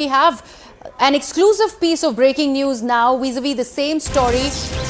We have an exclusive piece of breaking news now vis-a-vis the same story.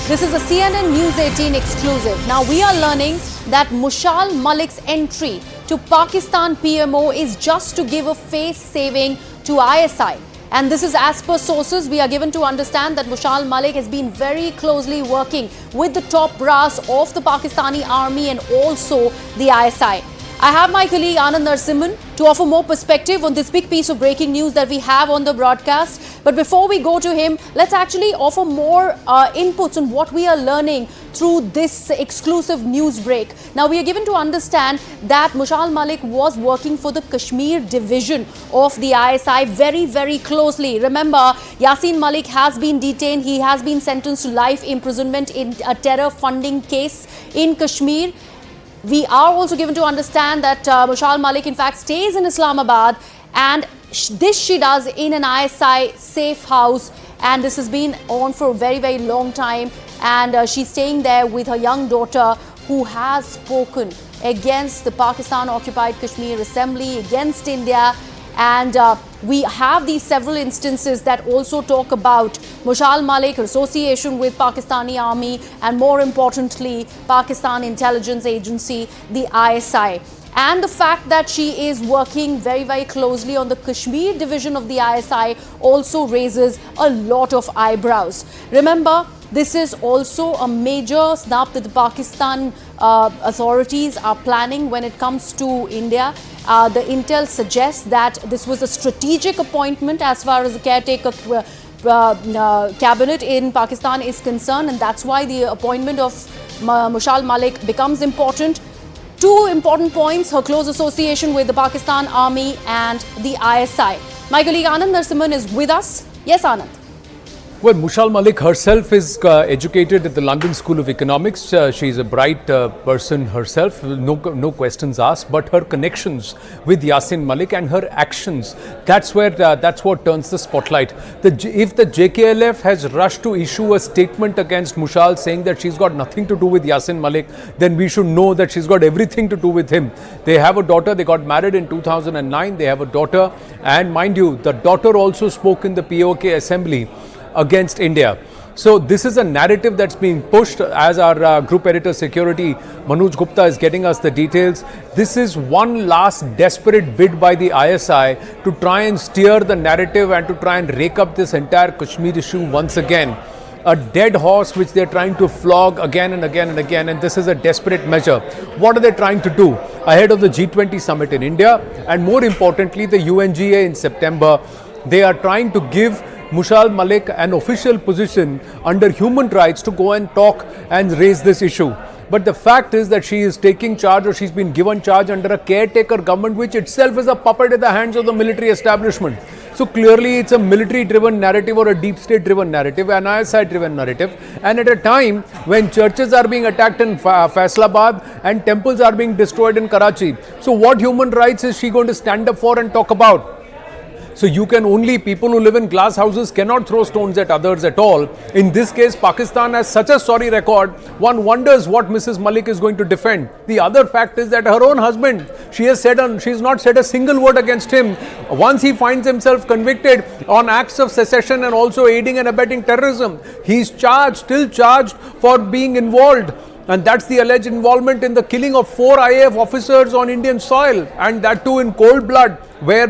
This is a CNN News 18 exclusive. Now we are learning that Mushal Malik's entry to Pakistan PMO is just to give a face saving to ISI. And this is as per sources. We are given to understand that Mushal Malik has been very closely working with the top brass of the Pakistani army and also the ISI. I have my colleague Anand Narsimhan to offer more perspective on this big piece of breaking news that we have on the broadcast. But before we go to him, let's actually offer more inputs on what we are learning through this exclusive news break. Now, we are given to understand that Mushal Malik was working for the Kashmir division of the ISI very, very closely. Remember, Yasin Malik has been detained. He has been sentenced to life imprisonment in a terror funding case in Kashmir. We are also given to understand that Mushal Malik in fact stays in Islamabad, and this she does in an ISI safe house, and this has been on for a very, very long time, and she's staying there with her young daughter who has spoken against the Pakistan occupied Kashmir Assembly, against India. And we have these several instances that also talk about Mushal Malik, her association with Pakistani army, and more importantly, Pakistan Intelligence Agency, the ISI. And the fact that she is working very, very closely on the Kashmir division of the ISI also raises a lot of eyebrows. Remember, this is also a major snub that the Pakistan authorities are planning when it comes to India. The intel suggests that this was a strategic appointment as far as the caretaker cabinet in Pakistan is concerned, and that's why the appointment of Mushal Malik becomes important. Two important points: her close association with the Pakistan Army and the ISI. My colleague Anand Narsimhan is with us. Yes, Anand. Well, Mushal Malik herself is educated at the London School of Economics. She is a bright person herself, no questions asked. But her connections with Yasin Malik and her actions, that's what turns the spotlight. If the JKLF has rushed to issue a statement against Mushaal saying that she's got nothing to do with Yasin Malik, then we should know that she's got everything to do with him. They have a daughter. They got married in 2009. They have a daughter. And mind you, the daughter also spoke in the POK Assembly against India. So this is a narrative that's being pushed, as our group editor security Manoj Gupta is getting us the details. This is one last desperate bid by the ISI to try and steer the narrative and to try and rake up this entire Kashmir issue once again. A dead horse which they're trying to flog again and again and again, and this is a desperate measure. What are they trying to do ahead of the G20 summit in India, and more importantly the UNGA in September? They are trying to give Mushal Malik an official position under human rights to go and talk and raise this issue. But the fact is that she is taking charge, or she's been given charge under a caretaker government which itself is a puppet in the hands of the military establishment. So clearly it's a military driven narrative or a deep state driven narrative, an ISI driven narrative, and at a time when churches are being attacked in Faisalabad and temples are being destroyed in Karachi. So what human rights is she going to stand up for and talk about? So people who live in glass houses cannot throw stones at others at all. In this case, Pakistan has such a sorry record, one wonders what Mrs. Malik is going to defend. The other fact is that her own husband, she's not said a single word against him. Once he finds himself convicted on acts of secession and also aiding and abetting terrorism, he's still charged for being involved. And that's the alleged involvement in the killing of 4 IAF officers on Indian soil, and that too in cold blood, where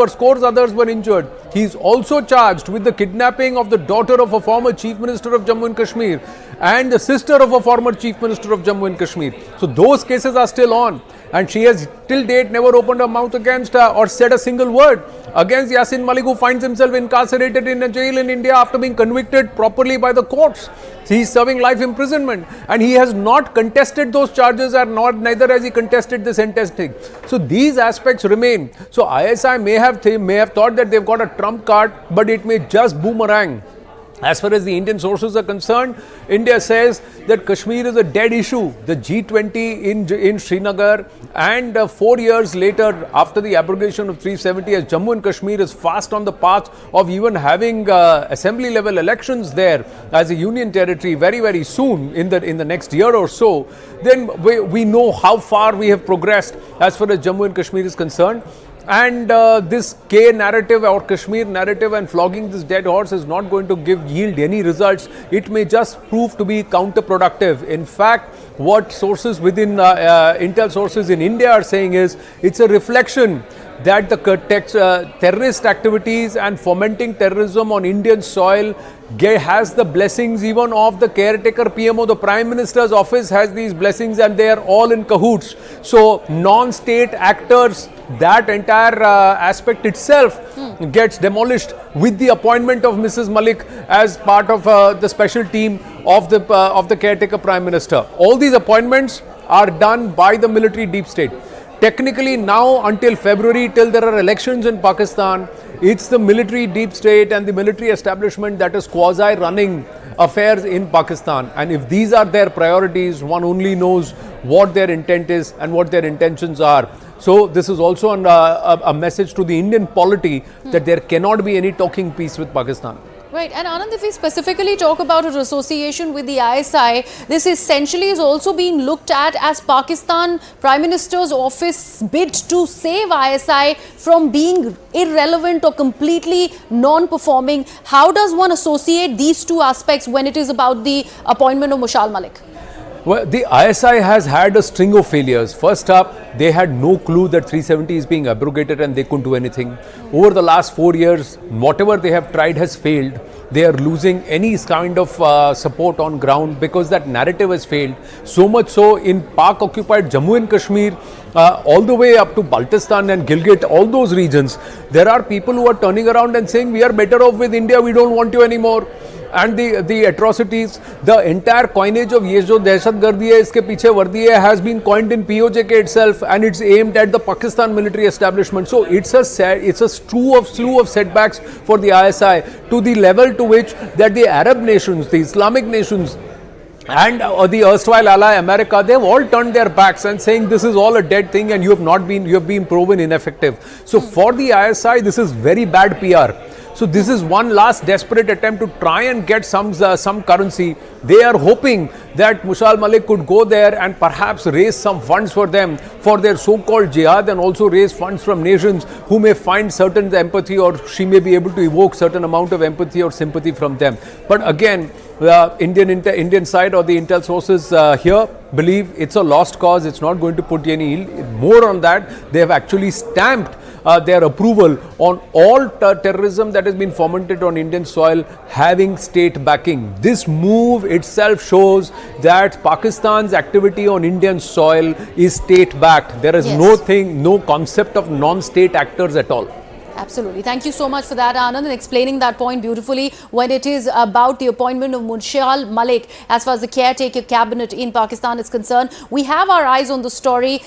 scores others were injured. He's also charged with the kidnapping of the daughter of a former Chief Minister of Jammu and Kashmir and the sister of a former Chief Minister of Jammu and Kashmir. So those cases are still on, and she has till date never opened her mouth against or said a single word against Yasin Malik, who finds himself incarcerated in a jail in India after being convicted properly by the courts. He is serving life imprisonment, and he has not contested those charges, and neither has he contested the sentencing. So these aspects remain. So ISI may have thought that they've got a trump card, but it may just boomerang. As far as the Indian sources are concerned, India says that Kashmir is a dead issue. The G20 in Srinagar, and 4 years later, after the abrogation of 370, as Jammu and Kashmir is fast on the path of even having assembly level elections there as a union territory very, very soon in the next year or so, then we know how far we have progressed as far as Jammu and Kashmir is concerned. And this K narrative or Kashmir narrative and flogging this dead horse is not going to yield any results. It may just prove to be counterproductive. In fact, what sources within intel sources in India are saying is it's a reflection that the terrorist activities and fomenting terrorism on Indian soil has the blessings even of the caretaker PMO. The Prime Minister's office has these blessings and they are all in cahoots. So non-state actors, that entire aspect itself gets demolished with the appointment of Mrs. Malik as part of the special team of the caretaker Prime Minister. All these appointments are done by the military deep state. Technically now until February, till there are elections in Pakistan, it's the military deep state and the military establishment that is quasi running affairs in Pakistan. And if these are their priorities, one only knows what their intent is and what their intentions are. So this is also a message to the Indian polity that there cannot be any talking peace with Pakistan. Right, and Anand, if we specifically talk about an association with the ISI, this essentially is also being looked at as Pakistan Prime Minister's office bid to save ISI from being irrelevant or completely non-performing. How does one associate these two aspects when it is about the appointment of Mushal Malik? Well, the ISI has had a string of failures. First up, they had no clue that 370 is being abrogated and they couldn't do anything. Over the last 4 years, whatever they have tried has failed. They are losing any kind of support on ground because that narrative has failed. So much so in Pak-occupied Jammu and Kashmir, all the way up to Baltistan and Gilgit, all those regions, there are people who are turning around and saying, we are better off with India, we don't want you anymore. And the atrocities, the entire coinage of ye jo dehshatgardi hai, iske piche vardi hai, has been coined in POJK itself, and it's aimed at the Pakistan military establishment. So it's a slew of setbacks for the ISI, to the level to which that the Arab nations, the Islamic nations, and the erstwhile ally America, they have all turned their backs and saying this is all a dead thing and you have been proven ineffective. So for the ISI, this is very bad PR. So this is one last desperate attempt to try and get some currency. They are hoping that Mushal Malik could go there and perhaps raise some funds for them for their so-called jihad, and also raise funds from nations who may find certain empathy, or she may be able to evoke certain amount of empathy or sympathy from them. But again, the Indian side or the intel sources here believe it's a lost cause. It's not going to put any more on that. They have actually stamped their approval on all terrorism that has been fomented on Indian soil having state backing. This move itself shows that Pakistan's activity on Indian soil is state backed. There is no concept of non-state actors at all. Absolutely. Thank you so much for that, Anand, and explaining that point beautifully when it is about the appointment of Mushal Malik as far as the caretaker cabinet in Pakistan is concerned. We have our eyes on the story.